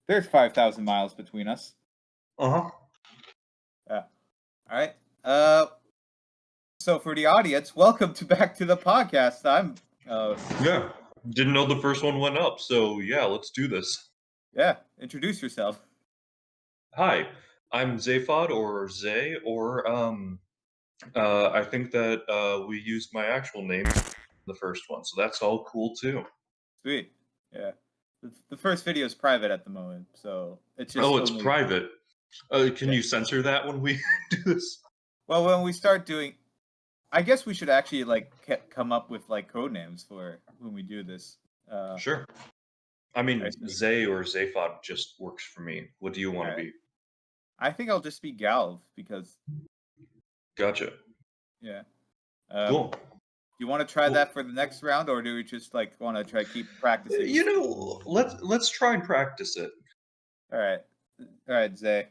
There's 5,000 miles between us. Uh-huh. Yeah. All right. So for the audience, welcome back to the podcast. I'm Yeah. Didn't know the first one went up, so yeah, let's do this. introduce yourself. Hi, I'm Zaphod or Zay, or I think that we used my actual name in the first one, so that's all cool too. Sweet. Yeah. The first video is private at the moment, so it's just Oh, it's only private. Can you censor that when we do this? well, when we start doing I guess we should actually come up with like code names for when we do this. Sure. I I mean, see. Zay or Zaphod just works for me. What do you All want to right. be? I think I'll just be Galv because Gotcha. yeah. Cool. You want to try Well, that for the next round, or do we just want to try keep practicing? let's try and practice it. All right, Zay.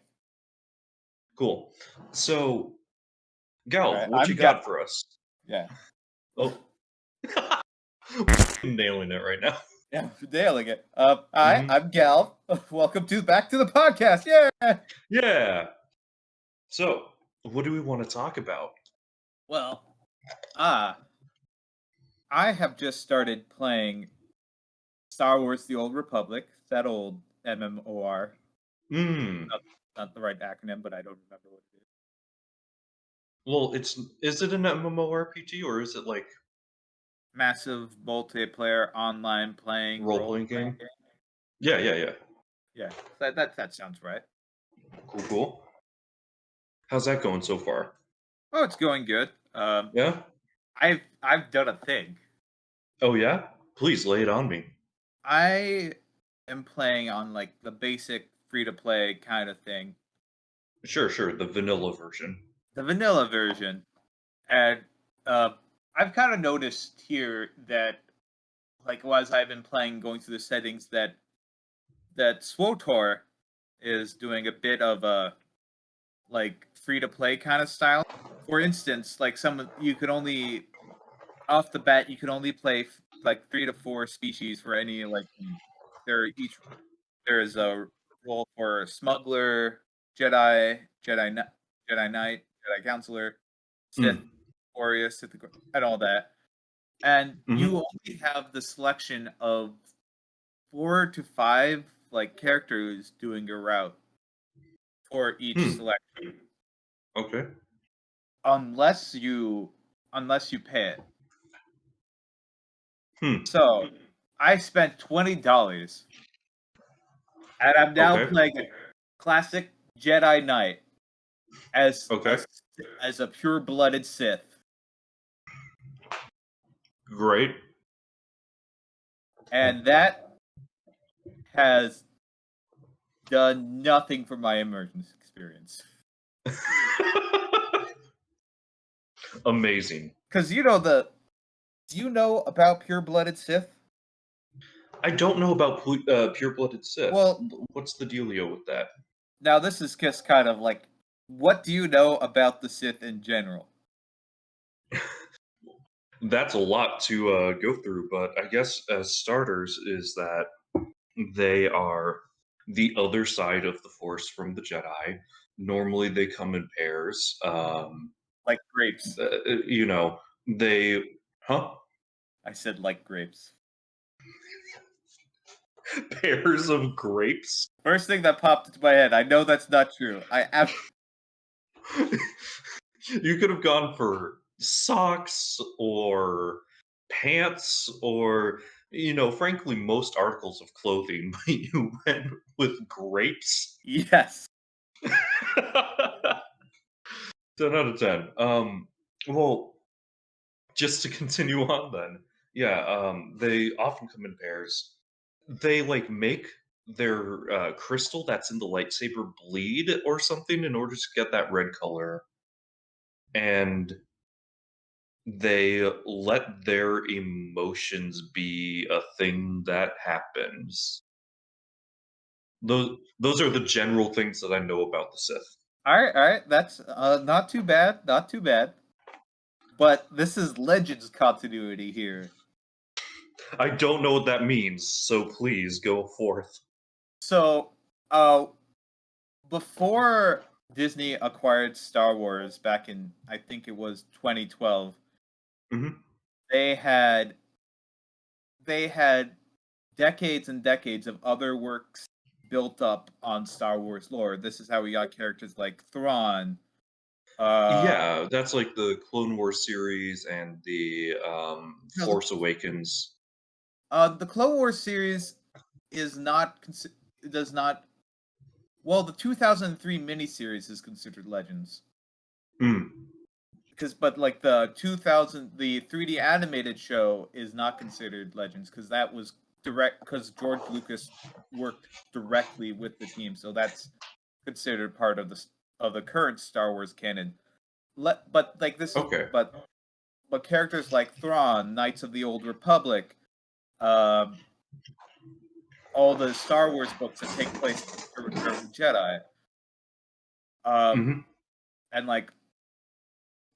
Cool. So, All Gal, right, what you I'm Gal. got for us? Yeah, Oh, nailing it right now. yeah, nailing it. Hi, Mhm. I'm Gal. Welcome back to the podcast. Yeah. Yeah. So, what do we want to talk about? Well, I have just started playing Star Wars: The Old Republic. That old MMOR. Hmm. Not the right acronym, but I don't remember what it is. Well, is it an MMORPG or is it like Massive multiplayer online playing role role playing playing game? game. Yeah. Yeah, that sounds right. Cool. How's that going so far? Oh, it's going good. Yeah. I've done a thing. Oh yeah. Please lay it on me. I am playing on like the basic free to play kind of thing, Sure. The vanilla version. the vanilla version, and uh, I've kind of noticed here that as I've been playing, going through the settings, that SWTOR is doing a bit of a free to play kind of style. For instance, you could only off the bat you could only play like 3 to 4 species for any there is a role for smuggler, Jedi, Jedi Knight, Jedi Counselor, Sith Hmm. warrior, Sith, and all that. And Mm-hmm. you only have the selection of 4 to 5 characters doing a route for each Hmm. selection, Okay. unless you pay it. Hmm. So I spent $20, and I'm now Okay. playing a classic Jedi Knight as Okay. a pure-blooded Sith, Great. and that has done nothing for my immersion experience. Amazing. Because do you know about pure-blooded Sith? I don't know about pure-blooded Sith. Well, What's the dealio with that? now this is just kind of like, what do you know about the Sith in general? That's a lot to go through, but I guess as starters is that they are the other side of the Force from the Jedi. Normally, they come in pairs. Like grapes. You know, they, huh? I said like grapes. Pairs of grapes. First thing that popped into my head. I know that's not true. You could have gone for socks or pants or frankly most articles of clothing, but you went with grapes. Yes. 10 out of 10. Well, just to continue on then. Yeah, they often come in pairs. They make their crystal that's in the lightsaber bleed or something in order to get that red color. And they let their emotions be a thing that happens. Those are the general things that I know about the Sith. All right. That's not too bad. Not too bad. But this is Legends continuity here. I don't know what that means, so please go forth. So uh, before Disney acquired Star Wars back in, I think it was 2012, Hmm. they had they had decades and decades of other works built up on Star Wars lore. This is how we got characters like Thrawn. Uh, Yeah, that's like the Clone Wars series and the no, Force Awakens. the Clone Wars series is not does not. Well, the 2003 miniseries is considered Legends Mm. but like the 2000 the 3D animated show is not considered Legends because that was direct because George Lucas worked directly with the team, so that's considered part of the current Star Wars canon. But like this is Okay. but characters like Thrawn, Knights of the Old Republic, um, all the Star Wars books that take place after Return of the Jedi, um, Hmm. and like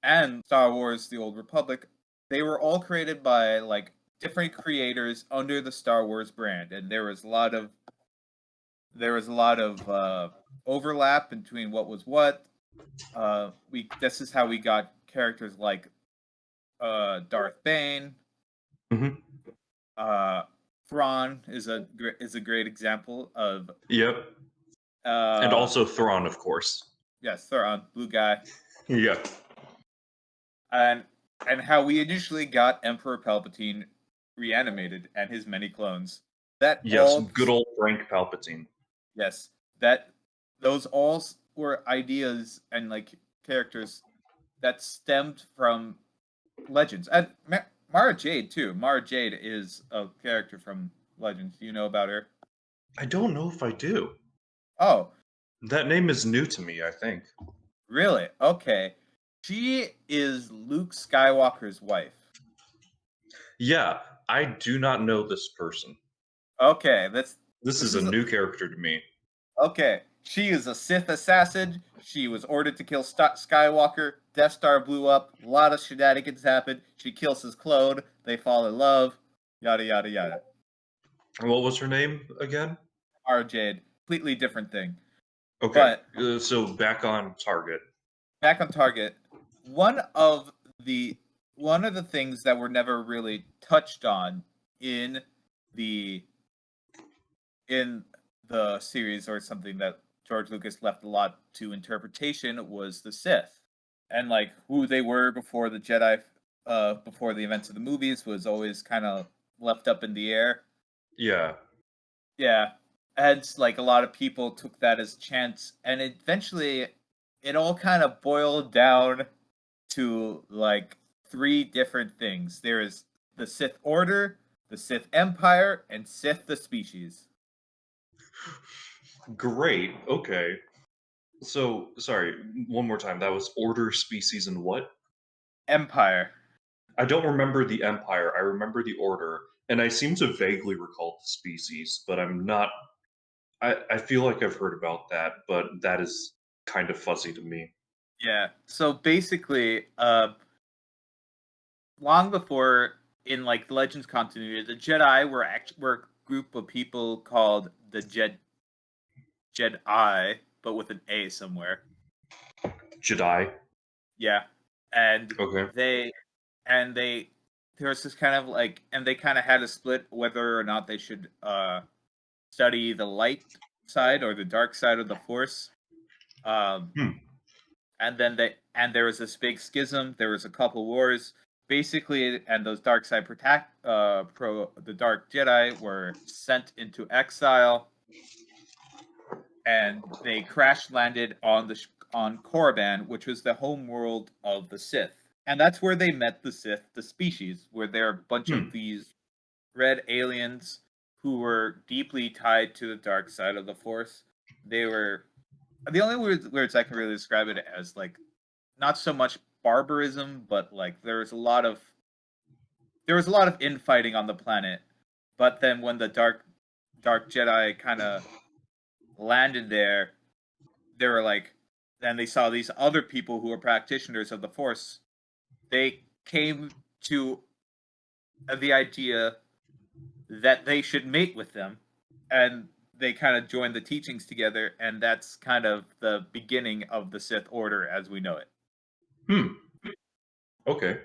and Star Wars: The Old Republic, they were all created by like different creators under the Star Wars brand, and there was a lot of overlap between what was what. We This is how we got characters like Darth Bane. Hmm. Uh, Thrawn is a great example of Yep. And uh, also Thrawn, of course. yes, Thrawn, blue guy, Yeah. and how we initially got Emperor Palpatine reanimated and his many clones. That Yes, all good old Frank Palpatine. Yes, that those were ideas and like characters that stemmed from Legends and Mara Jade too. Mara Jade is a character from Legends. Do you know about her? I don't know if I do. Oh, That name is new to me, I think. really? Okay. She is Luke Skywalker's wife. Yeah, I do not know this person. Okay, This this is a is new character to me. okay. She is a Sith assassin. She was ordered to kill Skywalker. Death Star blew up. A lot of shenanigans happened. She kills his clone. They fall in love. Yada yada yada. What was her name again? Mara Jade, completely different thing. Okay, But so back on target. back on target, one of the one of the things that were never really touched on in the in the series or something that George Lucas left a lot to interpretation was the Sith. And like who they were before the Jedi before the events of the movies was always kind of left up in the air. Yeah. Yeah. And like a lot of people took that as chance and eventually it all kind of boiled down to like three different things. There is the Sith Order, the Sith Empire, and Sith the species. Great. Okay. So, sorry, one more time. That was Order, Species, and what? Empire. I don't remember the Empire. I remember the Order, and I seem to vaguely recall the Species, but I'm not. I feel like I've heard about that, but that is kind of fuzzy to me. Yeah. So basically, long before in like Legends continuity, the Jedi were a group of people called the Jedi, but with an A somewhere. Jedi. Yeah, and Okay. they and they there was this kind of like and they kind of had a split whether or not they should study the light side or the dark side of the Force. Um, Hmm. and there was this big schism. There was a couple wars, basically, and those dark side the Dark Jedi were sent into exile, and they crash landed on on Korriban, which was the home world of the Sith, and that's where they met the Sith, the species, where they're a bunch of Hmm. these red aliens who were deeply tied to the dark side of the Force. They were the only words I can really describe it as like not so much barbarism, but like there was a lot of infighting on the planet. But then when the Dark Jedi kind of landed there, they were like, then they saw these other people who were practitioners of the Force. They came to the idea that they should mate with them, and they kind of join the teachings together, and that's kind of the beginning of the Sith Order as we know it. Hmm. Okay.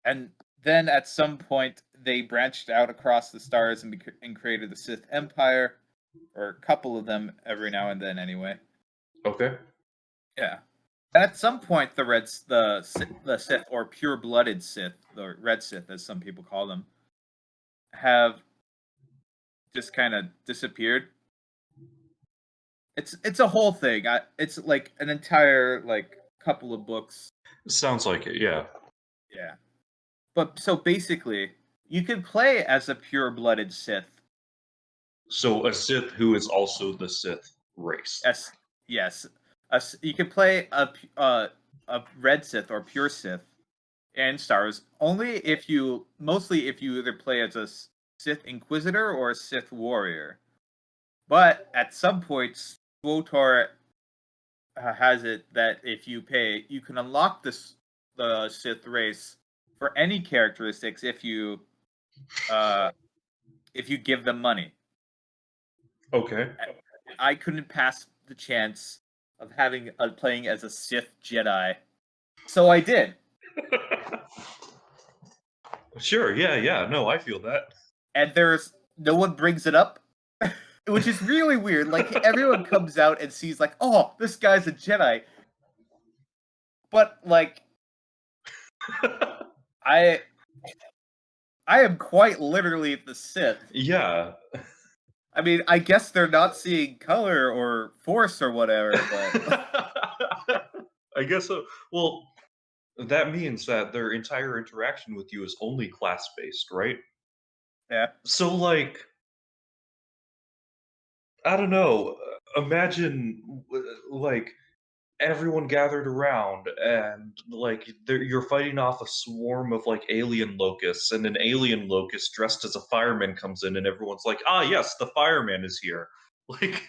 And then at some point, they branched out across the stars and created the Sith Empire, or a couple of them every now and then, anyway. Okay. Yeah. And at some point, the Sith, or pure-blooded Sith, the Red Sith, as some people call them, have just kind of disappeared. It's a whole thing. It's like an entire like couple of books. Sounds like it. Yeah. Yeah. But so basically, you can play as a pure-blooded Sith. So a Sith who is also the Sith race. Yes, yes. You can play a red Sith or pure Sith in Star Wars only mostly if you either play as a Sith Inquisitor or a Sith Warrior. But at some points, SWTOR has it that if you pay, you can unlock the Sith race for any characteristics uh, if you give them money. Okay. I couldn't pass the chance of having playing as a Sith Jedi, so I did. Sure. Yeah. Yeah. No, I feel that. And there's no one brings it up, which is really weird. Like everyone comes out and sees like, oh, this guy's a Jedi, but like I I am quite literally the Sith. Yeah. I mean, I guess they're not seeing color or force or whatever, but I guess so. Well, that means that their entire interaction with you is only class based, right? yeah. So, like, I don't know. Imagine, like, everyone gathered around and, like, you're fighting off a swarm of, like, alien locusts, and an alien locust dressed as a fireman comes in, and everyone's like, ah, yes, the fireman is here. Like,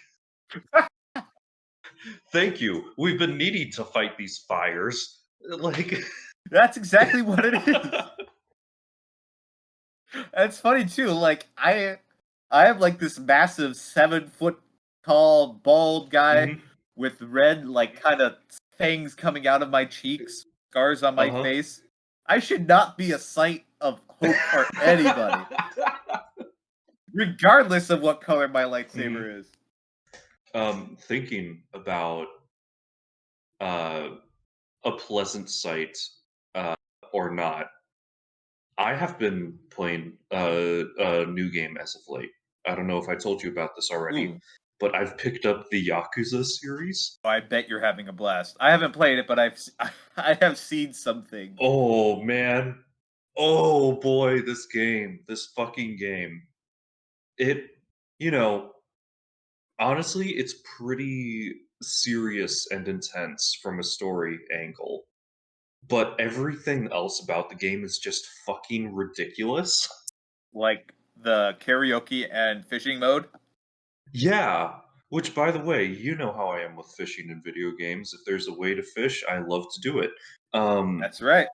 thank you. We've been needing to fight these fires. Like, That's exactly what it is. It's funny too. Like I have like this massive 7 foot tall bald guy mhm. with red like kind of fangs coming out of my cheeks, scars on my Uh-huh. face. I should not be a sight of hope for anybody, regardless of what color my Mhm. lightsaber is. Thinking about uh, a pleasant sight uh, or not, I have been playing a new game as of late. I don't know if I told you about this already, Ooh, but I've picked up the Yakuza series. I bet you're having a blast. I haven't played it, but I have seen some things. Oh man. Oh boy, this game, this fucking game. It, you know, honestly, it's pretty serious and intense from a story angle. But everything else about the game is just fucking ridiculous. Like the karaoke and fishing mode. Yeah, which by the way, you know how I am with fishing in video games. If there's a way to fish, I love to do it. Um, That's right.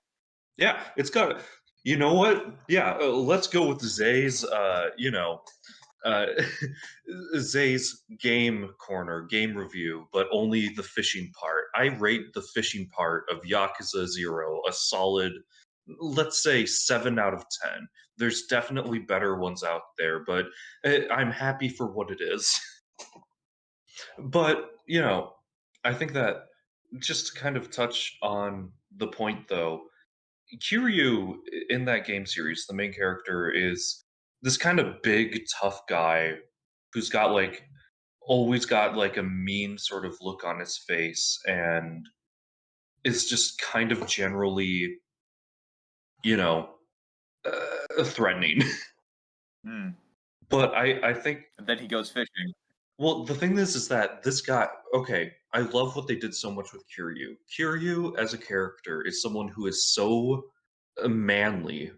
yeah, it's got. You know what? Yeah, let's go with Zay's. Uh, Zay's game corner, game review, but only the fishing part. I rate the fishing part of Yakuza Zero a solid, let's say, 7 out of 10. There's definitely better ones out there, but I'm happy for what it is. But, I think that just to kind of touch on the point though, Kiryu in that game series, the main character is this kind of big, tough guy who's got like always got like a mean sort of look on his face and is just kind of generally, you know, threatening. Hmm. But I think, And then he goes fishing. well, the thing is that this guy, okay, I love what they did so much with Kiryu. Kiryu as a character is someone who is so manly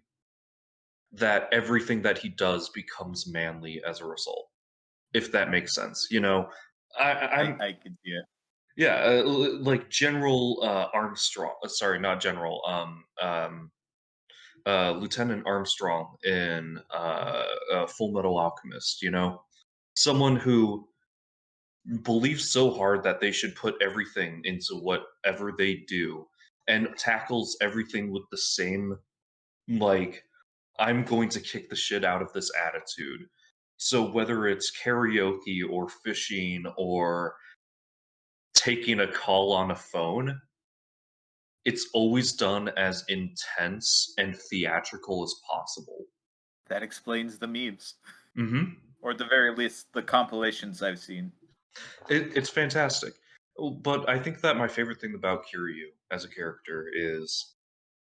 that everything that he does becomes manly as a result. If that makes sense, I'm I could see it. yeah, like General Armstrong. Sorry, not General. Lieutenant Armstrong in Full Metal Alchemist. someone who believes so hard that they should put everything into whatever they do and tackles everything with the same, like, I'm going to kick the shit out of this attitude. So whether it's karaoke or fishing or taking a call on a phone, it's always done as intense and theatrical as possible. That explains the memes, Mhm. or at the very least, the compilations I've seen. It's fantastic. But I think that my favorite thing about Kiryu as a character is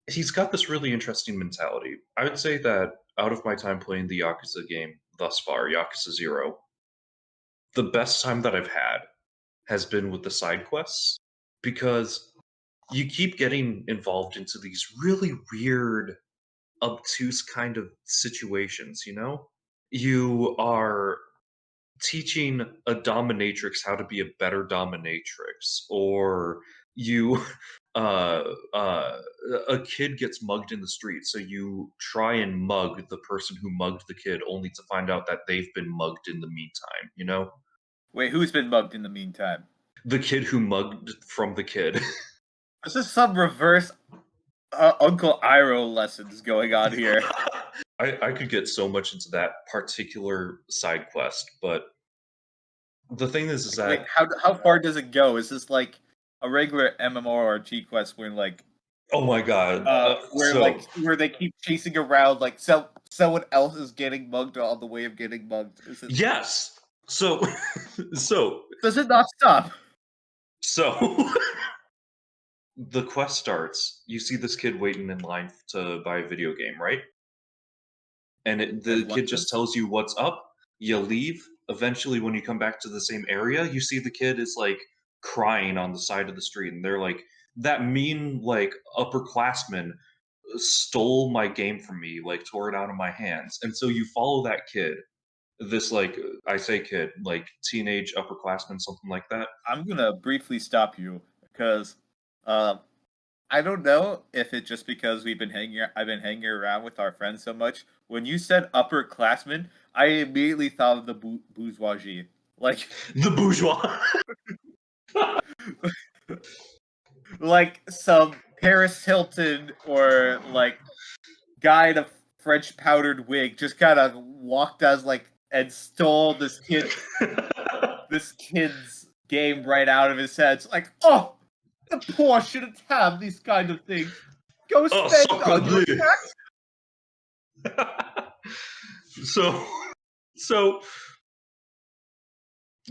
he's got this really interesting mentality. I would say that out of my time playing the Yakuza game thus far, Yakuza 0, the best time that I've had has been with the side quests because you keep getting involved into these really weird, obtuse kind of situations, you know? You are teaching a dominatrix how to be a better dominatrix, or you uh uh a kid gets mugged in the street, so you try and mug the person who mugged the kid only to find out that they've been mugged in the meantime, you know? Wait, who's been mugged in the meantime? The kid who mugged from the kid. This is some reverse Uncle Iroh lessons going on here. I could get so much into that particular side quest, but the thing is Like, wait, that how far does it go? Is this like a regular MMORPG quest where like oh my god. where they keep chasing around like someone else is getting mugged on the way of getting mugged? Is it? Yes. So so Does it not stop? so the quest starts. You see this kid waiting in line to buy a video game, right? And As the one kid just does. tells you what's up. You leave. Eventually, when you come back to the same area, you see the kid is like crying on the side of the street, and they're like, "That mean like upperclassman stole my game from me, like tore it out of my hands." And so you follow that kid, this like I say kid, like teenage upperclassman, something like that. I'm gonna briefly stop you because uh, I don't know if it's just because I've been hanging around with our friends so much. When you said upperclassmen, I immediately thought of the bourgeoisie, like The bourgeois. like some Paris Hilton or like guy in a French powdered wig just kind of walked as like and stole this kid's game right out of his head. It's like, oh, the poor shouldn't have these kind of things. Go Oh, spend on your sacre tax. so, so,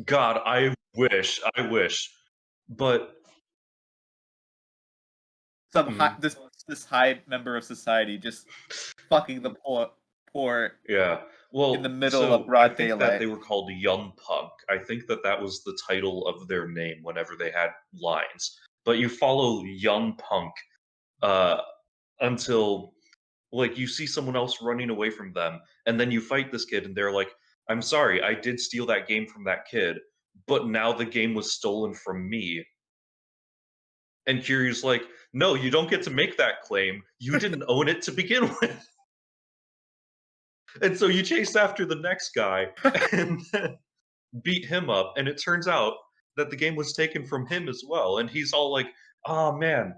God, I wish, but Some high, mhm, this high member of society just fucking the poor yeah. in the Well, middle of so I broad think that daylight. they were called Young Punk. I think that that was the title of their name whenever they had lines. But you follow Young Punk uh, until like you see someone else running away from them, and then you fight this kid, and they're like, "I'm sorry, I did steal that game from that kid, but now the game was stolen from me." And Kiryu's like, "No, you don't get to make that claim. You didn't own it to begin with." And so you chase after the next guy and then beat him up, and it turns out that the game was taken from him as well. And he's all like, "Oh man,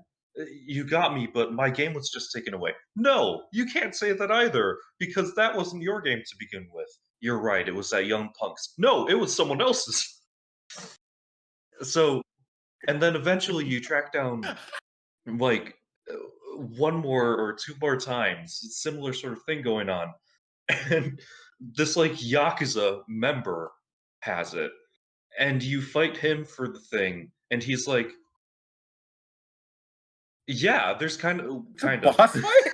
you got me, but my game was just taken away." No, you can't say that either, because that wasn't your game to begin with. You're right, it was that young punk's. No, it was someone else's. So, and then eventually you track down like one more or two more times, similar sort of thing going on. And this like Yakuza member has it. And you fight him for the thing, and he's like, "Yeah, there's It's a kind of." boss fight.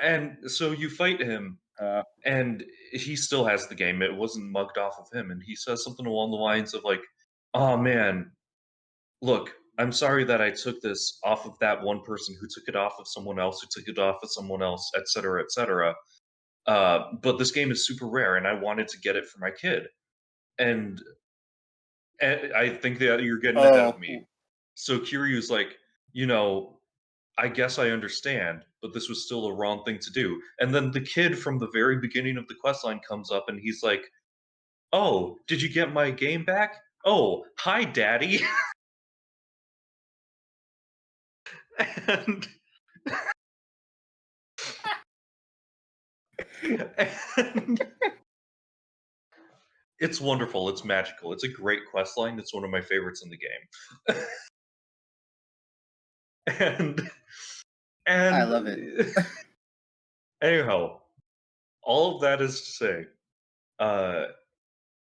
And so you fight him, Uh, and he still has the game. It wasn't mugged off of him, and he says something along the lines of like, "Oh man, look, I'm sorry that I took this off of that one person who took it off of someone else, who took it off of someone else, etc., etc. But this game is super rare, and I wanted to get it for my kid." And, and I think that you're getting ahead of oh, me. So Kiryu's like, you know, I guess I understand, but this was still a wrong thing to do. And then the kid from the very beginning of the quest line comes up and he's like, Oh, did you get my game back? Oh, hi, daddy. and and it's wonderful. It's magical. It's a great quest line. It's one of my favorites in the game. and I and love it. anyhow, all of that is to say, uh,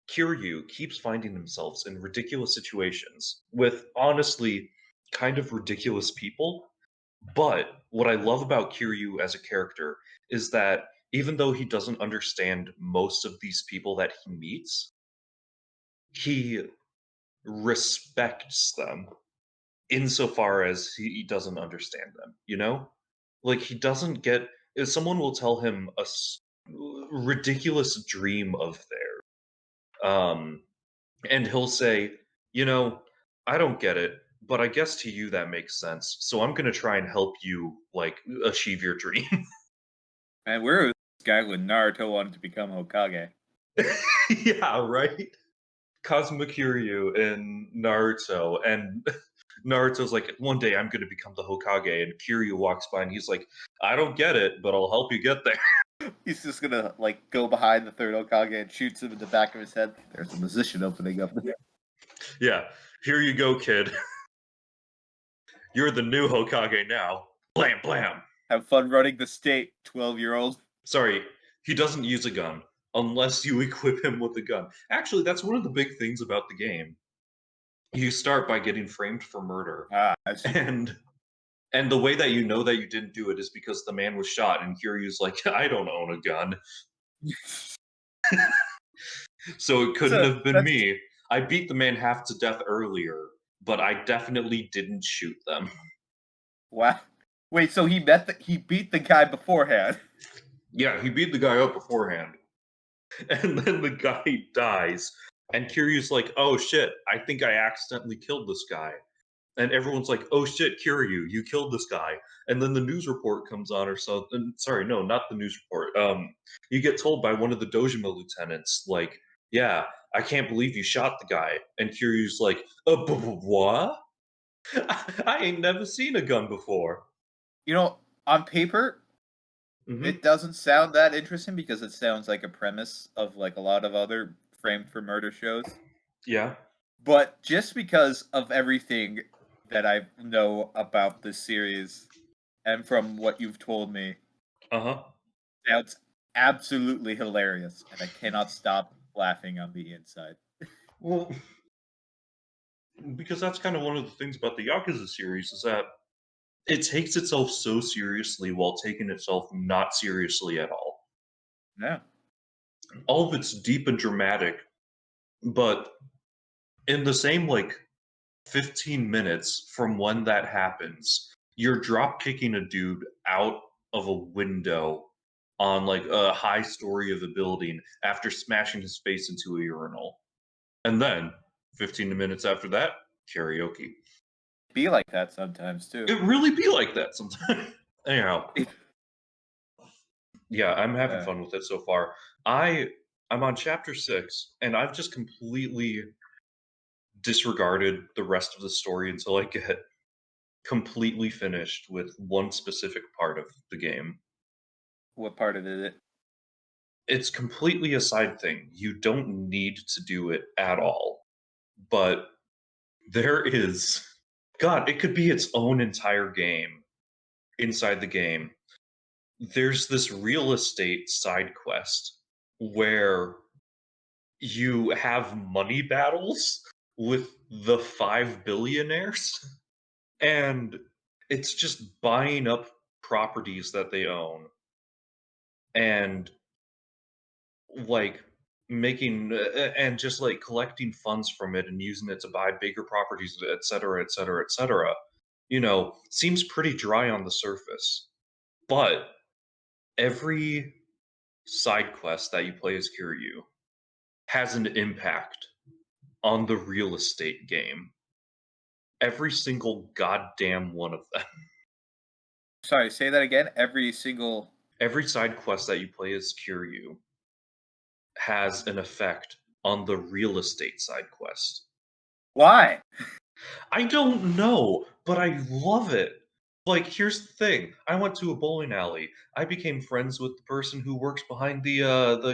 Kiryu keeps finding themselves in ridiculous situations with honestly kind of ridiculous people. But what I love about Kiryu as a character is that even though he doesn't understand most of these people that he meets, he respects them insofar as he doesn't understand them, you know? Like, he doesn't get. If someone will tell him ridiculous dream of theirs, and he'll say, you know, I don't get it, but I guess to you that makes sense. So I'm gonna try and help you like achieve your dream. And where was this guy when Naruto wanted to become Hokage? Yeah, right. Kazuma Kiryu in Naruto, and Naruto's like, one day I'm gonna become the Hokage, and Kiryu walks by and he's like, I don't get it, but I'll help you get there. He's just gonna like go behind the third Hokage and shoots him in the back of his head. There's a position opening up there. Yeah, here you go, kid. You're the new Hokage now. Blam blam. Have fun running the state, 12-year-old. Sorry, he doesn't use a gun unless you equip him with a gun. Actually, that's one of the big things about the game. You start by getting framed for murder, Ah, I see. and the way that you know that you didn't do it is because the man was shot, and Kiryu's like, I don't own a gun, so it couldn't have been That's me. I beat the man half to death earlier, but I definitely didn't shoot them. wow. Wait, so he beat the guy beforehand. Yeah, he beat the guy up beforehand, and then the guy dies, and Kiryu's like, oh shit, I think I accidentally killed this guy. And everyone's like, "Oh shit, Kiryu, you killed this guy." And then the news report comes on, or something. Sorry, no, not the news report. You get told by one of the Dojima lieutenants, like, "Yeah, I can't believe you shot the guy." And Kiryu's like, What? I ain't never seen a gun before." You know, on paper, it Hmm. doesn't sound that interesting because it sounds like a premise of like a lot of other framed for murder shows. Yeah. But just because of everything that I know about this series and from what you've told me, Uh huh. sounds absolutely hilarious, and I cannot stop laughing on the inside. Well, because that's kind of one of the things about the Yakuza series is that it takes itself so seriously while taking itself not seriously at all. Yeah. All of it's deep and dramatic, but in the same like 15 minutes from when that happens, you're drop kicking a dude out of a window on like a high story of a building after smashing his face into a urinal. And then 15 minutes after that, karaoke. Be like that sometimes too. It really be like that sometimes. Anyhow, yeah, I'm having Uh, fun with it so far. I I'm on chapter 6 and I've just completely disregarded the rest of the story until I get completely finished with one specific part of the game. what part of it? It's completely a side thing. You don't need to do it at all. But there is, God, it could be its own entire game inside the game. There's this real estate side quest where you have money battles with the 5 billionaires, and it's just buying up properties that they own and like making and just like collecting funds from it and using it to buy bigger properties, et cetera, et cetera, et cetera. Seems pretty dry on the surface, but every side quest that you play as Kiryu has an impact on the real estate game. Every single goddamn one of them. Sorry, say that again. Every single. Every side quest that you play as Kiryu has an effect on the real estate side quest. Why? I don't know, but I love it. Like, here's the thing. I went to a bowling alley. I became friends with the person who works behind the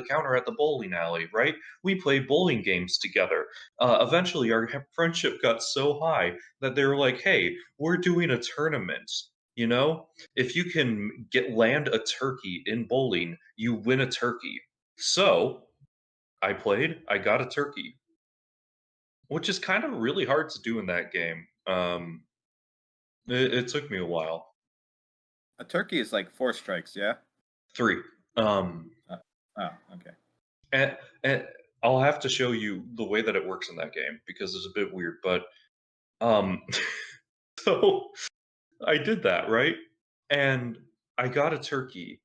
counter at the bowling alley, right? We played bowling games together. Eventually, our friendship got so high that they were like, "Hey, we're doing a tournament. You know, if you can get land a turkey in bowling, you win a turkey." So I played. I got a turkey, which is kind of really hard to do in that game. It took me a while. A turkey is like 4 strikes, yeah? 3. Um, Uh, oh, okay. and I'll have to show you the way that it works in that game because it's a bit weird, but, um, so I did that, right? And I got a turkey,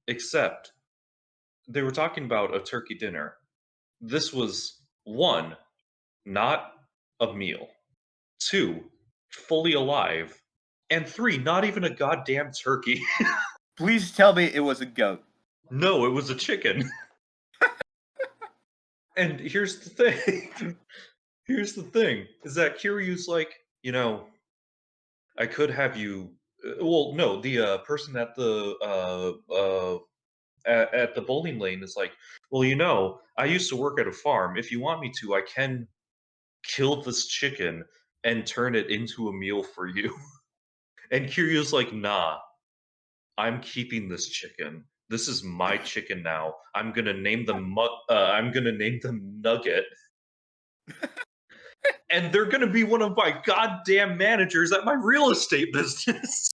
except they were talking about a turkey dinner. This was 1, not a meal, 2, fully alive, and 3, not even a goddamn turkey. Please tell me it was a goat. No, it was a chicken. And here's the thing. Here's the thing, is that Kiryu's like, you know, I could have you well, no, the, person at the bowling lane is like, "Well, you know, I used to work at a farm. If you want me to, I can kill this chicken and turn it into a meal for you." And Kiryu's like, "Nah, I'm keeping this chicken. This is my chicken now. I'm gonna name them Nugget, and they're gonna be one of my goddamn managers at my real estate business."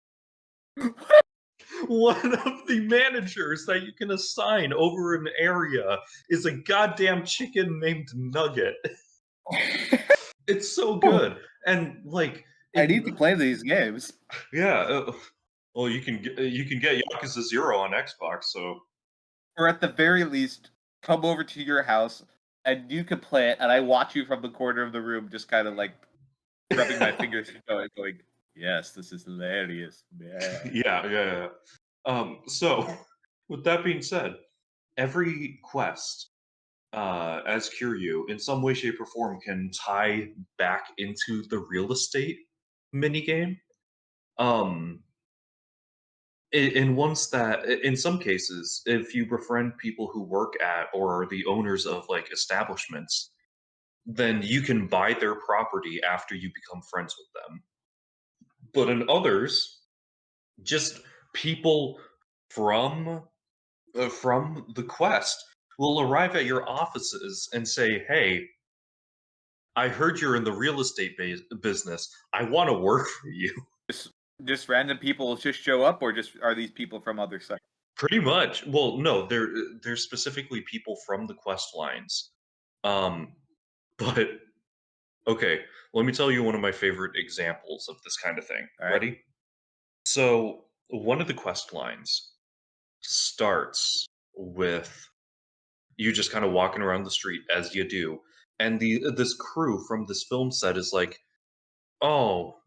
One of the managers that you can assign over an area is a goddamn chicken named Nugget. It's so good. And like I in need to play these games. yeah, well you can get Yakuza 0 on Xbox, so Or at the very least, come over to your house and you can play it, and I watch you from the corner of the room, just kind of like rubbing my fingers going, yes, this is hilarious. Yeah. yeah, yeah, yeah. So with that being said, every quest as Kiryu in some way, shape, or form can tie back into the real estate minigame. Um, in ones that, in some cases, if you befriend people who work at or are the owners of like establishments, then you can buy their property after you become friends with them. But in others, just people from from the quest will arrive at your offices and say, "Hey, I heard you're in the real estate business. I want to work for you." Just, just random people just show up, or just are these people from other sites? Pretty much. Well, no, they're specifically people from the quest lines. Um, but okay, let me tell you one of my favorite examples of this kind of thing. All right. Ready? So one of the quest lines starts with you just kind of walking around the street as you do, and the this crew from this film set is like, "Oh,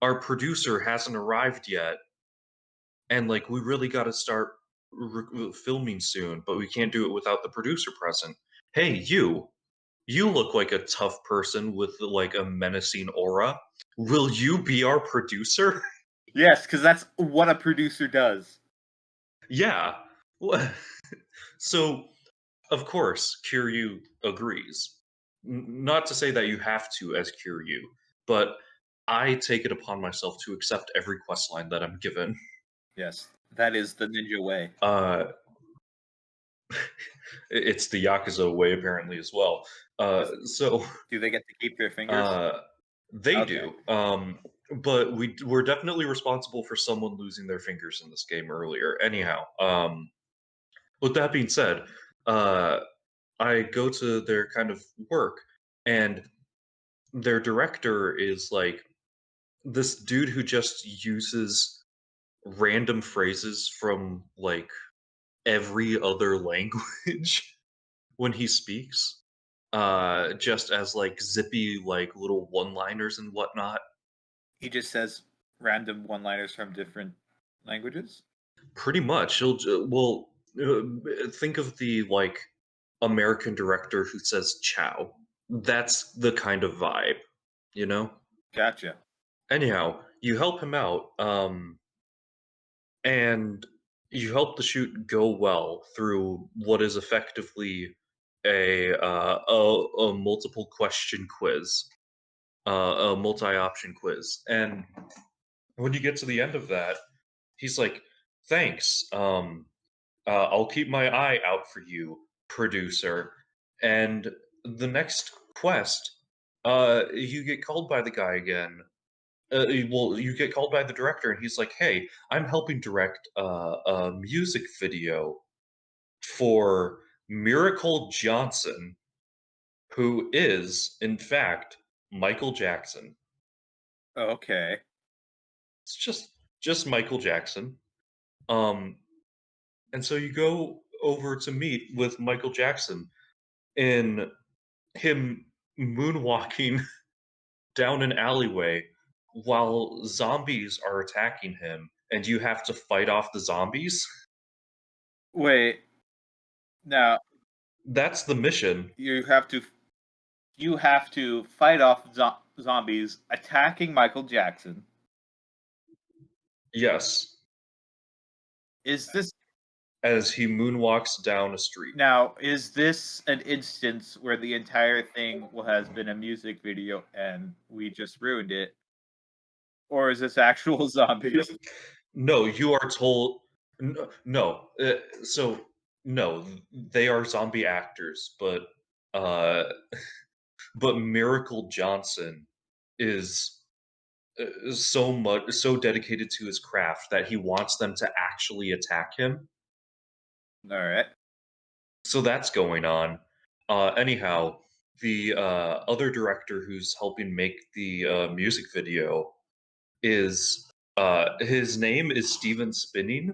our producer hasn't arrived yet, and like we really got to start filming soon, but we can't do it without the producer present. Hey, you look like a tough person with like a menacing aura. Will you be our producer?" Yes, because that's what a producer does. Yeah. Wha- So, of course, Kiryu agrees. Not to say that you have to as Kiryu, but I take it upon myself to accept every quest line that I'm given. Yes, that is the ninja way. Uh, it's the Yakuza way, apparently, as well. Is, So, do they get to keep their fingers? uh, they Okay. do. But we're definitely responsible for someone losing their fingers in this game earlier. Anyhow, with that being said, uh, I go to their kind of work, and their director is like this dude who just uses random phrases from like every other language when he speaks, just as like zippy like little one-liners and whatnot. He just says random one-liners from different languages. Pretty much, he'll well think of the like American director who says ciao. That's the kind of vibe, you know? Gotcha. Anyhow, you help him out, and you help the shoot go well through what is effectively a multiple question quiz, a multi-option quiz. And when you get to the end of that, he's like, "Thanks. I'll keep my eye out for you, producer." And the next quest, you get called by the guy again. Well, you get called by the director, and he's like, "Hey, I'm helping direct a music video for Miracle Johnson, who is, in fact, Michael Jackson. Okay. It's just Michael Jackson." Um, and so you go over to meet with Michael Jackson in him moonwalking down an alleyway while zombies are attacking him, and you have to fight off the zombies. Wait. Now That's the mission. you have to fight off zombies attacking Michael Jackson. Yes, Is this as he moonwalks down a street. Now, is this an instance where the entire thing has been a music video and we just ruined it? Or is this actual zombies? No, you are told. No, so no, they are zombie actors, uh, but Miracle Johnson is so dedicated to his craft that he wants them to actually attack him. Alright. So that's going on. Anyhow, the other director who's helping make the music video is his name is Steven Spinning.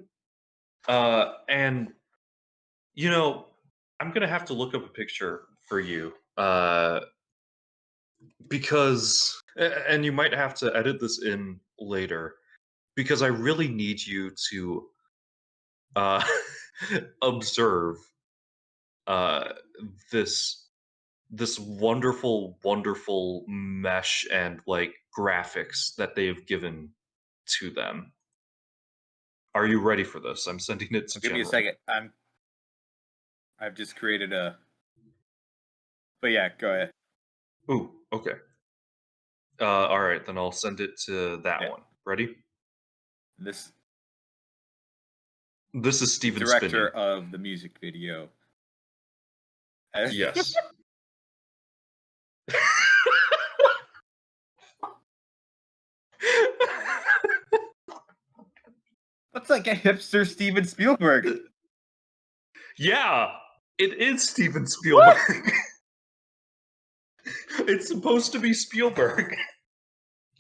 And you know, I'm gonna have to look up a picture for you because, and you might have to edit this in later because I really need you to uh, observe uh, this wonderful mesh and like graphics that they've given to them. Are you ready for this? I'm sending it to Give me a general. second. I've just created a But yeah, go ahead. Ooh, okay. All right, then I'll send it to that Yeah. one. Ready? This This is the Steven director Spinning. of the music video. Yes. That's like a hipster Steven Spielberg. Yeah, it is Steven What? Spielberg. It's supposed to be Spielberg.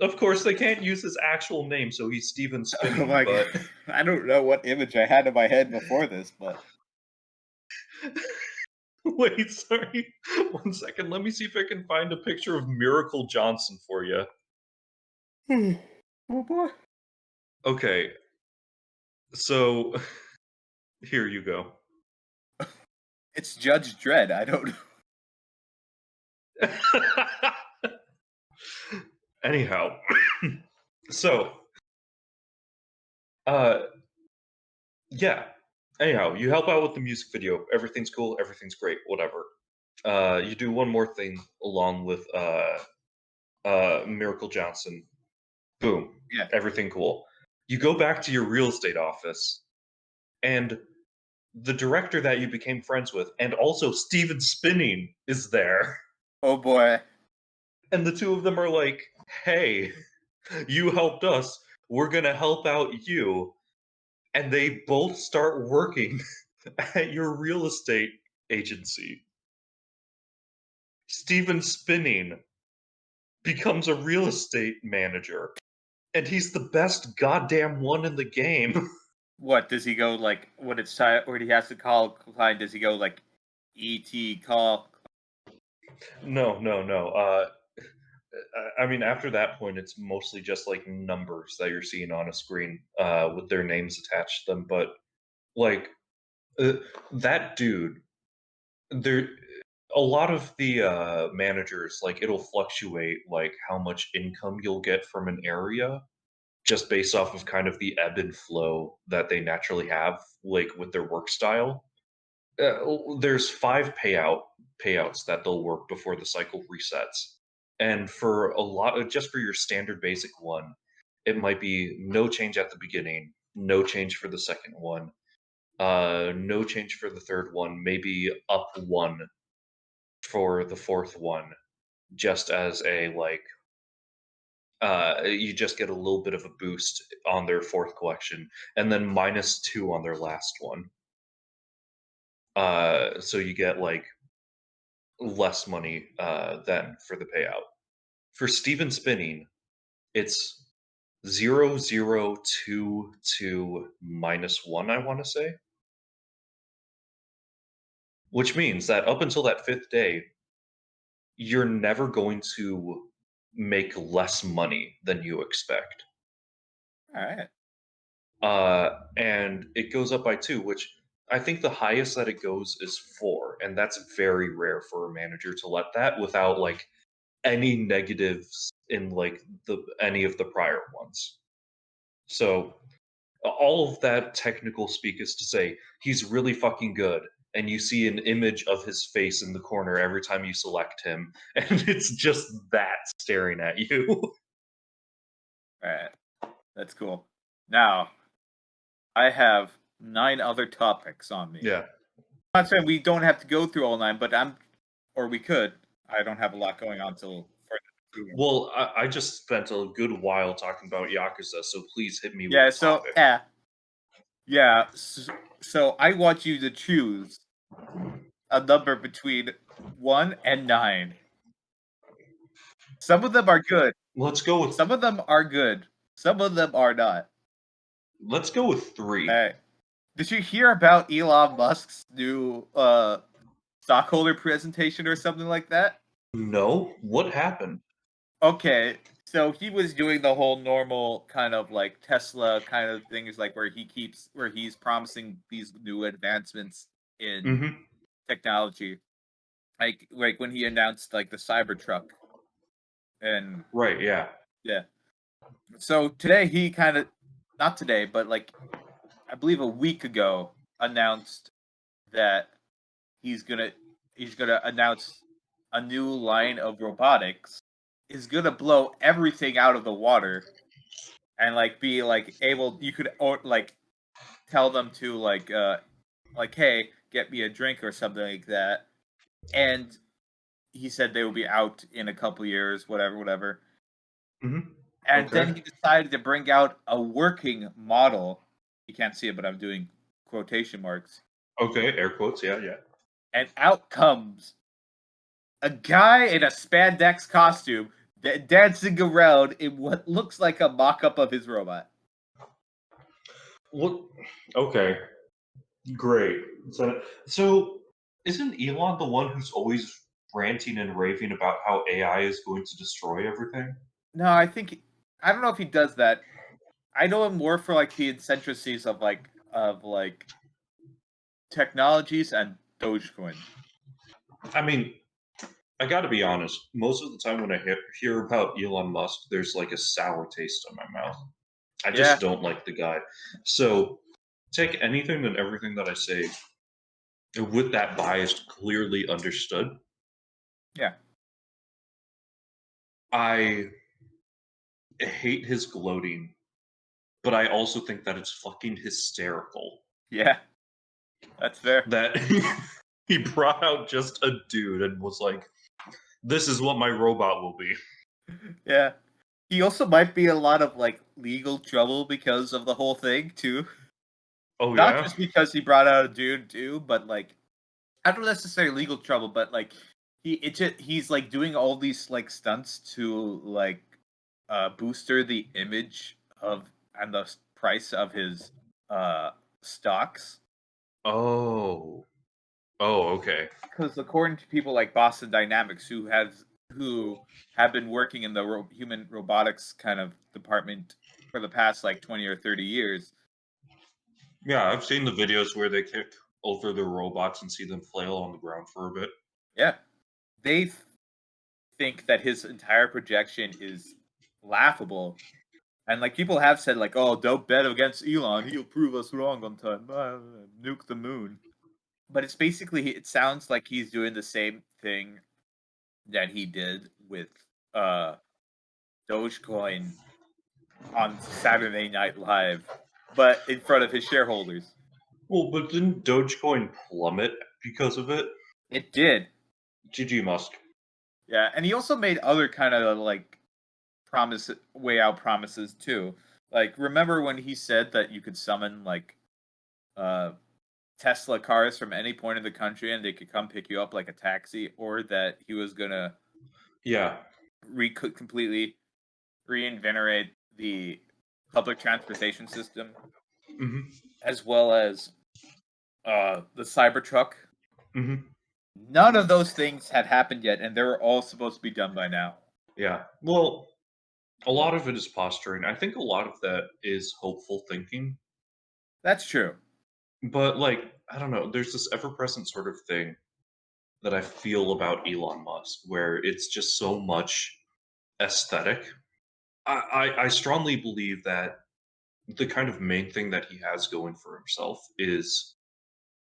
Of course, they can't use his actual name, so he's Steven Oh Spinning, my but god. I don't know what image I had in my head before this, but wait, sorry. One second. Let me see if I can find a picture of Miracle Johnson for you. oh boy. Okay, so here you go. It's Judge Dredd. I don't know. Anyhow, so uh yeah. Anyhow, you help out with the music video. Everything's cool, everything's great, whatever. You do one more thing along with Miracle Johnson. Boom. Yeah. Everything cool. You go back to your real estate office, and the director that you became friends with, and also Steven Spinning, is there. Oh boy. And the two of them are like, "Hey, you helped us. We're gonna help out you." And they both start working at your real estate agency. Steven Spinning becomes a real estate manager, and he's the best goddamn one in the game. What does he go like when it's time when he has to call a client? Does he go like ET call? No, no, no. I mean, after that point, it's mostly just like numbers that you're seeing on a screen with their names attached to them. But like uh, that dude there a lot of the managers, like, it'll fluctuate like how much income you'll get from an area just based off of kind of the ebb and flow that they naturally have, like with their work style. There's payouts that they'll work before the cycle resets, and for a lot of just for your standard basic one, it might be no change at the beginning, no change for the second one, no change for the third one, maybe up one for the fourth one, just as a like you just get a little bit of a boost on their fourth collection, and then -2 on their last one. So you get like less money then for the payout. For Steven spinning, it's 0022 -1, I want to say, which means that up until that fifth day, you're never going to make less money than you expect. All right. And it goes up by two, which I think the highest that it goes is four, and that's very rare for a manager to let that without like any negatives in like the any of the prior ones. So all of that technical speak is to say he's really fucking good, and you see an image of his face in the corner every time you select him, and it's just that staring at you. All right. That's cool. Now, I have 9 other topics on me. Yeah. I'm not saying we don't have to go through all 9, but or we could. I don't have a lot going on till further. Well, I just spent a good while talking about Yakuza, so please hit me with Yeah, a so, topic. yeah, so I want you to choose a number between 1 and 9. Some of them are good. Let's go with Some of them are good. Some of them are not. let's go with three. Hey, did you hear about Elon Musk's new stockholder presentation or something like that? No, what happened? Okay, so he was doing the whole normal kind of like Tesla kind of things, like where he's promising these new advancements in Mm-hmm. technology, like when he announced like the Cybertruck, and Right. Yeah. yeah. So today he kind of, not today, but like I believe a week ago, announced that he's gonna he's gonna announce a new line of robotics is gonna blow everything out of the water, and like be like able, you could, or like tell them to like, hey, get me a drink or something like that, and he said they will be out in a couple years, whatever. Mm-hmm. And Okay. then he decided to bring out a working model. You can't see it, but I'm doing quotation marks. Okay. Air quotes. Yeah. Yeah. And out comes a guy in a spandex costume dancing around in what looks like a mock-up of his robot. What? Okay. Great. So isn't Elon the one who's always ranting and raving about how AI is going to destroy everything? No, I don't know if he does that. I know him more for like the eccentricities of like technologies and Dogecoin. I mean, I got to be honest. Most of the time when I hear about Elon Musk, there's like a sour taste in my mouth. I just Yeah, don't like the guy. So take anything and everything that I say with that bias clearly understood. yeah, I hate his gloating, but I also think that it's fucking hysterical yeah. That's fair. that he brought out just a dude and was like, "This is what my robot will be." Yeah. He also might be a lot of like legal trouble because of the whole thing too. Oh Not yeah. just because he brought out a dude too, but like I don't necessarily legal trouble, but like he's like doing all these like stunts to like booster the image of and the price of his uh stocks. Oh. Oh, okay. Because according to people like Boston Dynamics, who have been working in the human robotics kind of department for the past like 20 or 30 years. Yeah, I've seen the videos where they kick over their robots and see them flail on the ground for a bit. Yeah, they think that his entire projection is laughable. And like people have said, like, "Oh, don't bet against Elon. He'll prove us wrong on time. Nuke the moon." But it's basically it sounds like he's doing the same thing that he did with uh Dogecoin on Saturday Night Live, but in front of his shareholders. Well, but didn't Dogecoin plummet because of it? It did. GG Musk. Yeah, and he also made other kind of like promise way out promises too. Like remember when he said that you could summon like uh Tesla cars from any point in the country and they could come pick you up like a taxi, or that he was gonna Yeah. completely reinvigorate the public transportation system, hmm as well as the Cybertruck. hmm None of those things had happened yet, and they were all supposed to be done by now. Yeah. Well, a lot of it is posturing. I think a lot of that is hopeful thinking. That's true. But like, I don't know, there's this ever-present sort of thing that I feel about Elon Musk where it's just so much aesthetic. I strongly believe that the kind of main thing that he has going for himself is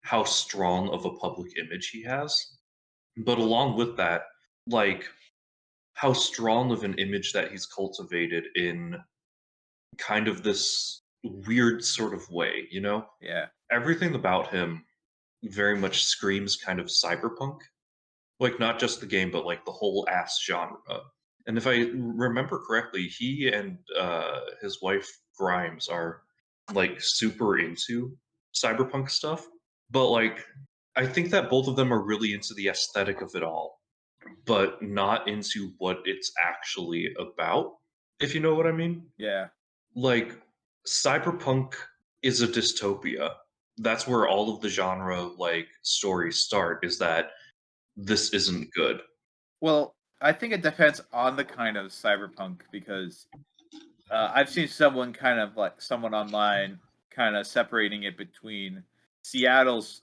how strong of a public image he has. But along with that, like how strong of an image that he's cultivated in kind of this weird sort of way, you know? Yeah. Everything about him very much screams kind of cyberpunk. Like not just the game, but like the whole ass genre. And if I remember correctly, he and his wife Grimes are like super into cyberpunk stuff. But like, I think that both of them are really into the aesthetic of it all, but not into what it's actually about. If you know what I mean? Yeah. Like, cyberpunk is a dystopia. That's where all of the genre like stories start. Is that this isn't good. Well, I think it depends on the kind of cyberpunk because I've seen someone kind of like someone online kind of separating it between Seattle's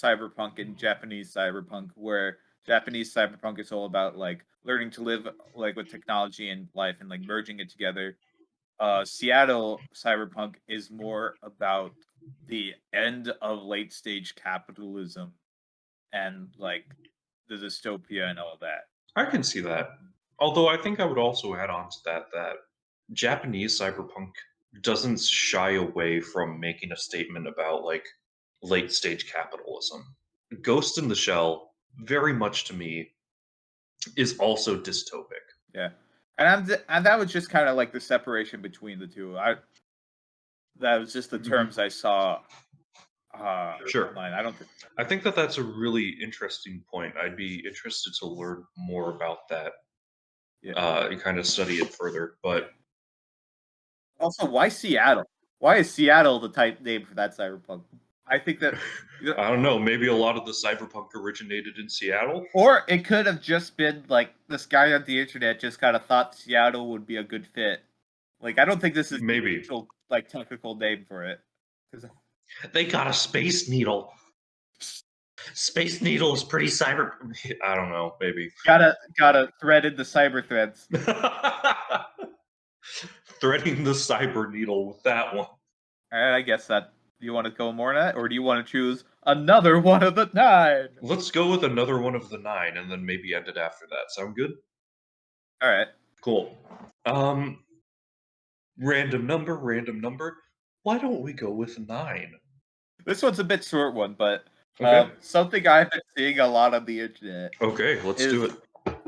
cyberpunk and Japanese cyberpunk, where Japanese cyberpunk is all about like learning to live like with technology and life and like merging it together. Seattle cyberpunk is more about the end of late stage capitalism and like the dystopia and all that. I can see that. Although I think I would also add on to that Japanese cyberpunk doesn't shy away from making a statement about like late stage capitalism. Ghost in the Shell, very much to me, is also dystopic. Yeah, and and that was just kind of like the separation between the two. I that was just the Mhm. terms I saw Sure. online. I don't. I think that that's a really interesting point. I'd be interested to learn more about that Yeah, and kind of study it further. yeah. But Also, why Seattle? Why is Seattle the type name for that cyberpunk? I think that, you know, I don't know, maybe a lot of the cyberpunk originated in Seattle? or it could have just been like this guy on the internet just kind of thought Seattle would be a good fit. Like, I don't think this is the Maybe. actual like technical name for it. 'Cause They got a space needle. Space needle is pretty cyber. I don't know, maybe. gotta thread in the cyber threads. Threading the cyber needle with that one. All right, I guess that. Do you want to go more on that, or do you want to choose another one of the 9? Let's go with another one of the 9 and then maybe end it after that. Sound good? All right. Cool. Um, random number, random number. Why don't we go with 9? This one's a bit short one, but Okay. something I've been seeing a lot on the internet Okay, let's is, do it.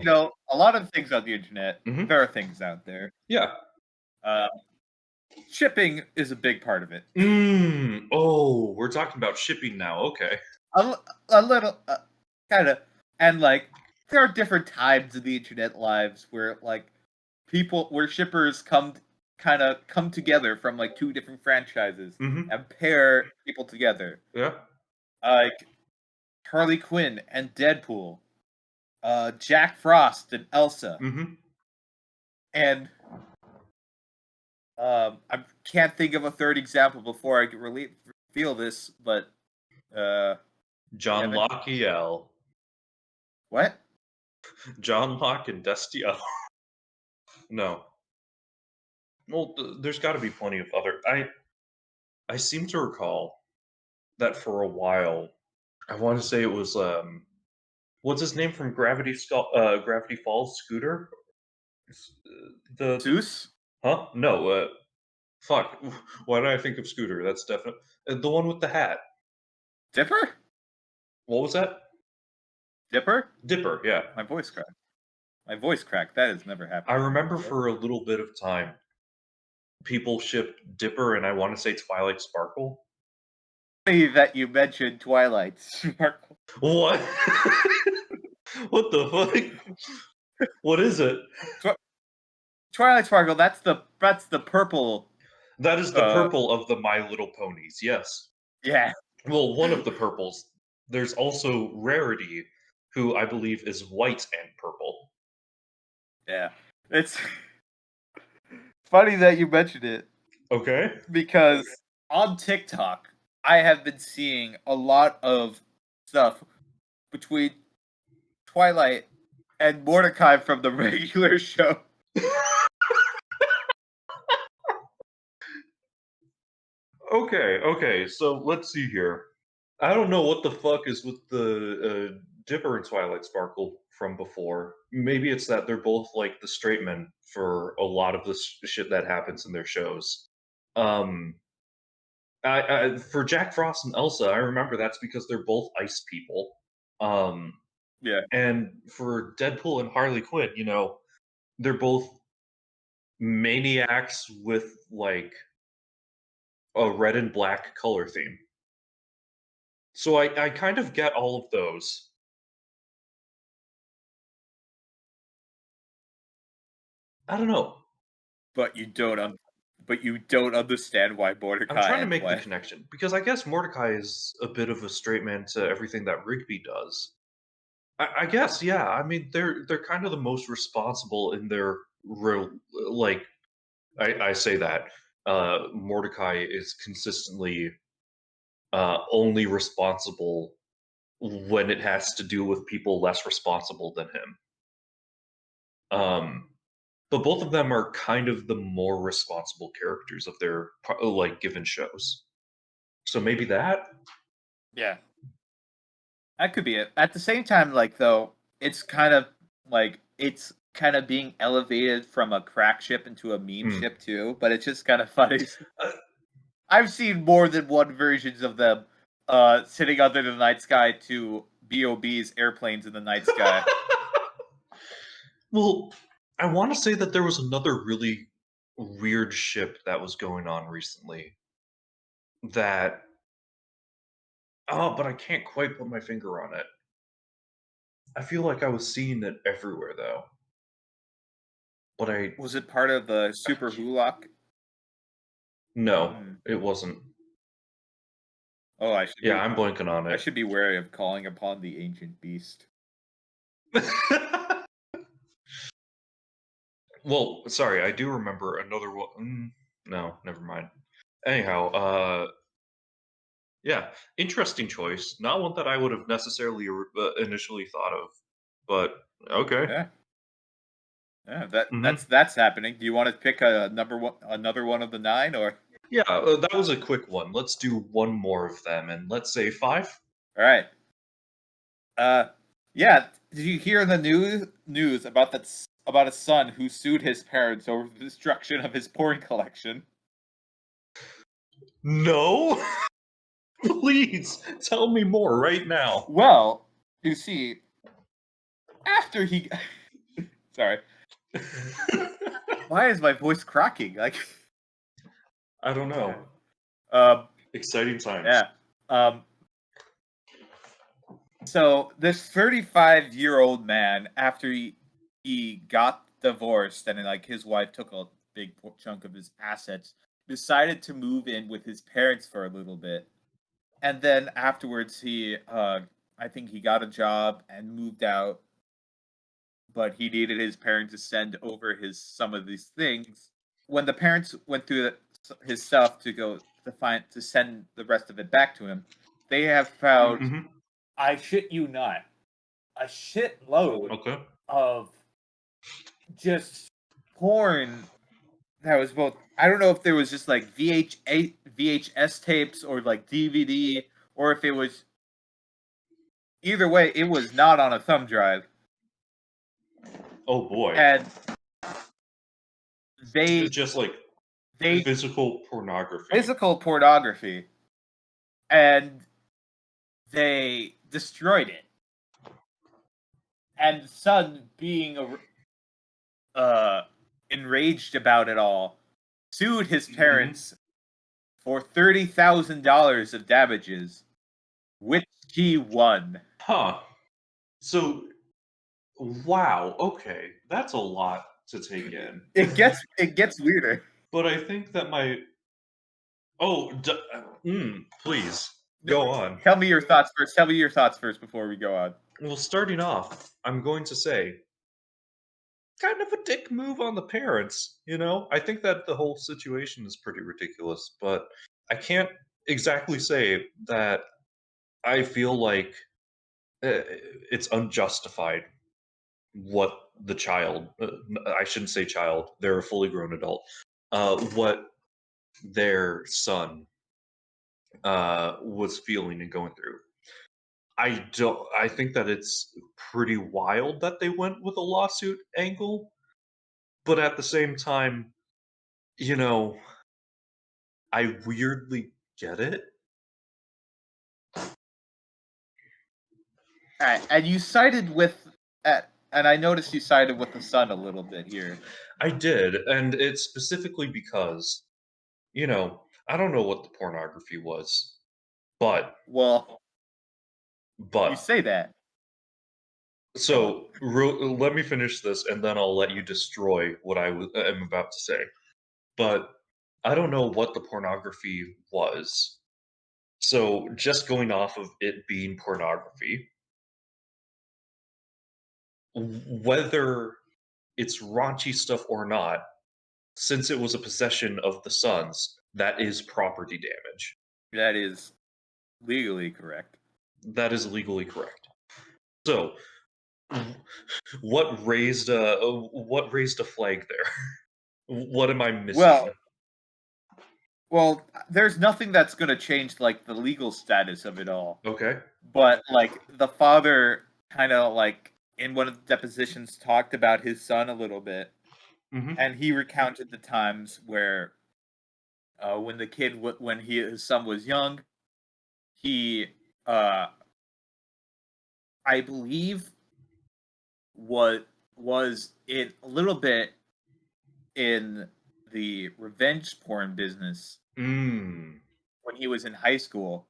a lot of things on the internet. Mhm. There are things out there. Yeah. Uh, Shipping is a big part of it. Oh, we're talking about shipping now. Okay. A little, kind of, and like there are different times in the internet lives where like where shippers come together from like two different franchises Mhm. and pair people together, Yeah. like Harley Quinn and Deadpool, Jack Frost and Elsa, Mhm. and I can't think of a third example before I can really feel this, but John Kevin? Locke EL. What? John Locke and Destiel. No. Well, there's got to be plenty of other. I seem to recall that for a while. I want to say it was what's his name from Gravity Falls? Scooter. The Zeus? huh? No. Fuck. Why did I think of Scooter? That's definitely the one with the hat. Dipper? What was that? Dipper? Dipper. Yeah. My voice cracked. My voice cracked. That has never I happened to me remember before. for a little bit of time, people shipped Dipper and I want to say Twilight Sparkle. Funny that you mentioned Twilight Sparkle. What? What the fuck? What is it? Twilight Sparkle. That's the purple. That is the purple of the My Little Ponies. Yes. Yeah. Well, one of the purples. There's also Rarity, who I believe is white and purple. Yeah. It's funny that you mentioned it Okay. because on TikTok, I have been seeing a lot of stuff between Twilight and Mordecai from the regular show. Okay, so let's see here. I don't know what the fuck is with the Dipper and Twilight Sparkle from before. Maybe it's that they're both like the straight men for a lot of the shit that happens in their shows. Um, for Jack Frost and Elsa, I remember that's because they're both ice people. Um, Yeah. and for Deadpool and Harley Quinn, they're both maniacs with like a red and black color theme. So I kind of get all of those. I don't know. But you don't understand why I'm Mordecai trying to and make the Twilight. connection because I guess Mordecai is a bit of a straight man to everything that Rigby does. I guess, yeah. I mean, they're kind of the most responsible in their real like. I say that Mordecai is consistently only responsible when it has to do with people less responsible than him. But both of them are kind of the more responsible characters of their like given shows. So maybe that. Yeah. That could be it. At the same time, though, it's kind of being elevated from a crack ship into a meme Hmm. ship too. But it's just kind of funny. Uh, I've seen more than one versions of them sitting under the night sky to BOB's airplanes in the night sky. Well, I want to say that there was another really weird ship that was going on recently that but I can't quite put my finger on it. I feel like I was seeing it everywhere though. But Was it part of the Super Hulock? no, it wasn't. Oh, Yeah, I'm blanking on I it. should be wary of calling upon the ancient beast. Well, sorry, I do remember another one. No, never mind. Anyhow, yeah, interesting choice. Not one that I would have necessarily initially thought of, but okay. Yeah. Yeah, Hmm. that's happening. Do you want to pick another one of the 9, or? Yeah, that was a quick one. Let's do one more of them, and let's say 5. All right. Yeah. Did you hear the news about about a son who sued his parents over the destruction of his porn collection? No, please tell me more right now. Well, you see, after he, sorry, why is my voice cracking? I don't know. Um, Exciting times. yeah. So this 35-year-old man, after he got divorced and his wife took a big chunk of his assets, decided to move in with his parents for a little bit, and then afterwards he, I think he got a job and moved out, but he needed his parents to send over some of these things. When the parents went through his stuff to send the rest of it back to him, they have found, Mhm. I shit you not, a shitload Okay. of just porn that was both. I don't know if there was just like VHS tapes or like DVD, or if it was either way. It was not on a thumb drive, Oh boy. and they Just like they physical pornography. physical pornography, and they destroyed it. And the son, being uh, enraged about it all, sued his Mhm. parents for $30,000 of damages, which he won. Huh. So, wow. Okay, that's a lot to take in. It gets weirder. But I think that my oh, please go on. Tell me your thoughts first. Tell me your thoughts first before we go on. Well, starting off, I'm going to say kind of a dick move on the parents, you know? I think that the whole situation is pretty ridiculous, but I can't exactly say that I feel like it's unjustified what the child, I shouldn't say child, they're a fully grown adult, what their son was feeling and going through. I think that it's pretty wild that they went with a lawsuit angle, but at the same time, you know, I weirdly get it. All right, and you sided with, and I noticed you sided with the son a little bit here. I did, and it's specifically because, I don't know what the pornography was, but Well, you but say that. Go on. so let me finish this, and then I'll let you destroy what am about to say. But I don't know what the pornography was. So just going off of it being pornography, whether it's raunchy stuff or not, since it was a possession of the sons, that is property damage. That is legally correct. That is legally correct. So, what raised a flag there? What am I missing? Well, well, there's nothing that's going to change like the legal status of it all. Okay. But like the father kind of like in one of the depositions talked about his son a little bit, Hmm. and he recounted the times where when his son was young, he uh I believe what was it a little bit in the revenge porn business Mm. when he was in high school,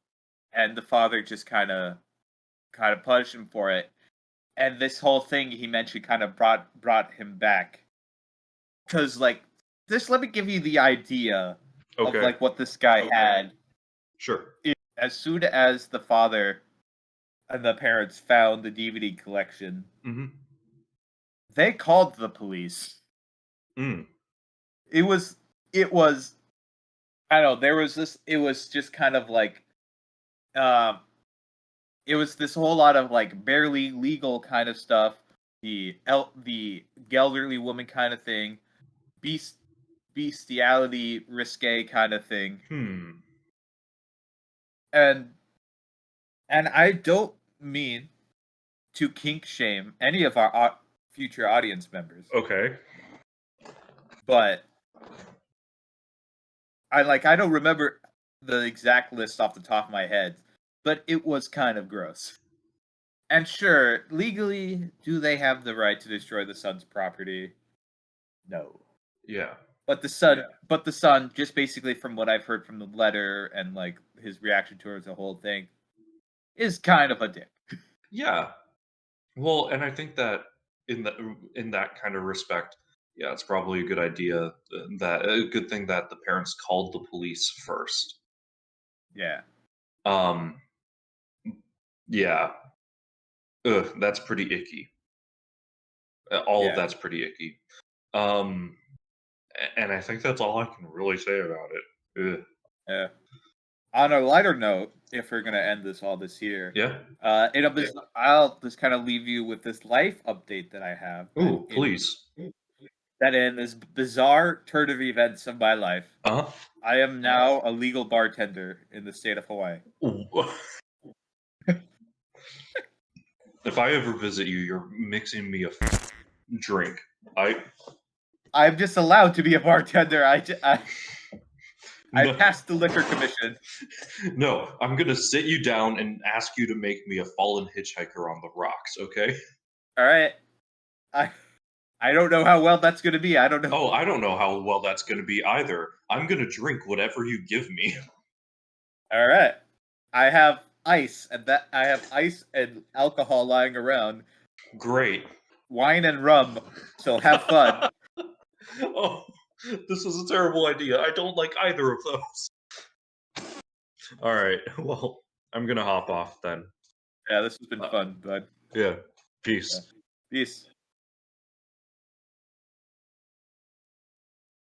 and the father just kind of punished him for it. And this whole thing he mentioned kind of brought him back, because like this. Let me give you the idea of Okay. like what this guy had. Sure. As soon as the father and the parents found the DVD collection, Hmm. they called the police. Mm. It was it was I don't know. There was this. It was just kind of like um, it was this whole lot of like barely legal kind of stuff. The elderly woman kind of thing, beast bestiality risque kind of thing, Hmm. and I don't mean to kink shame any of our future audience members, Okay. but I don't remember the exact list off the top of my head, but it was kind of gross. And sure, legally, do they have the right to destroy the son's property? No. Yeah. But the son, just basically from what I've heard from the letter and like his reaction towards the whole thing, is kind of a dick. Yeah. Well, and I think that in that kind of respect, yeah, it's probably a good idea that a good thing that the parents called the police first. Yeah, Um, yeah, ugh, that's pretty icky. All of yeah, that's pretty icky. Um, and I think that's all I can really say about it. Ugh. yeah. On a lighter note, if we're gonna end this all this year, Yeah. I'll just kind of leave you with this life update that I have. Ooh, please. That in this bizarre turn of events of my life, Uh I am now a legal bartender in the state of Hawaii. huh. If I ever visit you, you're mixing me a drink. I'm just allowed to be a bartender. I No, passed the liquor commission. no. I'm gonna sit you down and ask you to make me a fallen hitchhiker on the rocks. Okay? All right. I I don't know how well that's going to be. I don't know. Oh, I don't know how well that's gonna be either. I'm gonna drink whatever you give me. All right. I have ice and alcohol lying around, Great. wine and rum. So have fun. Oh, this was a terrible idea. I don't like either of those. All right. Well, I'm gonna hop off then. Yeah, this has been Uh, fun, bud. yeah. Yeah. Peace. Peace.